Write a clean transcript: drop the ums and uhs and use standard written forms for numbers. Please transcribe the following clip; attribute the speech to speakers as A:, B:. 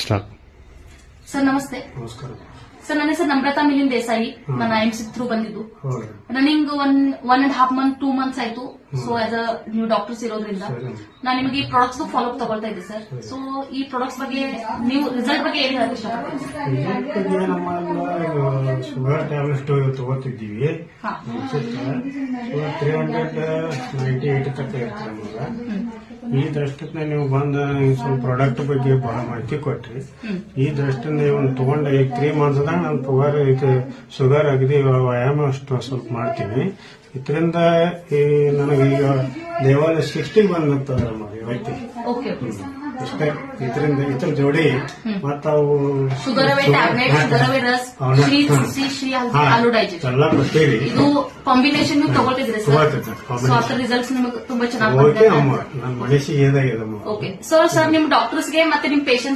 A: Start.
B: Sir ನಮಸ್ತೆ.
C: ನಮಸ್ಕಾರ.
B: Sir ನನ್ನ ಹೆಸರು ನಮ್ರತಾ ಮಿಲಿಂದ್ ದೇಸಾಯಿ. ನಾನು IMC ಥ್ರೂ ಬಂದಿದ್ದು.
C: ಹೌದು.
B: ರನ್ನಿಂಗ್ 1.5 ಮಂತ್ 2 ಮಂತ್ಸ್ ಆಯ್ತು. ಸೊ ಆಸ್ ಅ ನೀವು ಡಾಕ್ಟರ್ಸ್ ಇರೋದ್ರಿಂದ ನಾನು ನಿಮಗೆ ಈ ಪ್ರಾಡಕ್ಟ್ಸ್ ಫಾಲೋ ಅಪ್ ತಗೊಳ್ತಾ ಇದ್ದೆ ಸರ್. ಸೊ ಈ ಪ್ರಾಡಕ್ಟ್ಸ್ ಬಗ್ಗೆ ನೀವು ರಿಸಲ್ಟ್ ಬಗ್ಗೆ ಏನ್ ಹೇಳಕ್ ಇಷ್ಟಪಡ್ತೀನಿ?
C: ಇದಕ್ಕೆ ನಮ್ಮ ಶುಗರ್ ಟ್ಯಾಬ್ಲೆಟ್ ತಗೋತಿದ್ದೀವಿ. ಶುಗರ್ 398 ತನಕ ಇರ್ತದೆ ನಮಗೆ. ಈ ದೃಷ್ಟಕ್ಕೆ ನೀವು ಬಂದ ಸ್ವಲ್ಪ ಪ್ರಾಡಕ್ಟ್ ಬಗ್ಗೆ ಬಹಳ ಮಾಹಿತಿ ಕೊಟ್ರಿ. ಈ ದೃಷ್ಟಿಯಿಂದ ಇವನ್ ತಗೊಂಡ ಈಗ 3 ಮಂತ್ಸ್ದಾಗ ನಾನು ಶುಗರ್ ಅಗದಿ ವ್ಯಾಯಾಮ ಅಷ್ಟು ಸ್ವಲ್ಪ ಮಾಡ್ತೀನಿ. ಇದರಿಂದ ನನಗೆ ಈಗ ಲೆವೆಲ್ 60 ಬಂದಂತದ ನಮಗೆ ಇವತ್ತಿಗೆ.
B: ಓಕೆ
C: ಇಷ್ಟೇ. ಇದರಿಂದ ಇದ್ರ ಜೋಡಿ ಮತ್ತವು
B: ಶುಗರ್ ಅವೇ ಟ್ಯಾಬ್ಲೆಟ್, ಶುಗರ್ ಅವೇ ರಸ್, ಶ್ರೀ ಆಲೂ ಡೈಜೆಸ್ಟ್
C: ಎಲ್ಲ ಕೊಟ್ಟಿರಿ.
B: ಇದು ಕಾಂಬಿನೇಷನ್ ನೀವು ತಗೊಳ್ತಿದ್ರಿ ಸರ್. ಸೊ ಅದರ ರಿಸಲ್ಟ್ಸ್ ನಿಮಗೆ ತುಂಬಾ ಚೆನ್ನಾಗಿ ಬಂದಿದೆ.
C: ನನ್ನ ಮನಸ್ಸಿಗೆ ಏನಾಗಿದೆ.
B: ಓಕೆ. ಸೊ ಸರ್ ನಿಮ್ ಡಾಕ್ಟರ್ಸ್ಗೆ ಮತ್ತೆ ನಿಮ್ ಪೇಷಂಟ್ಸ್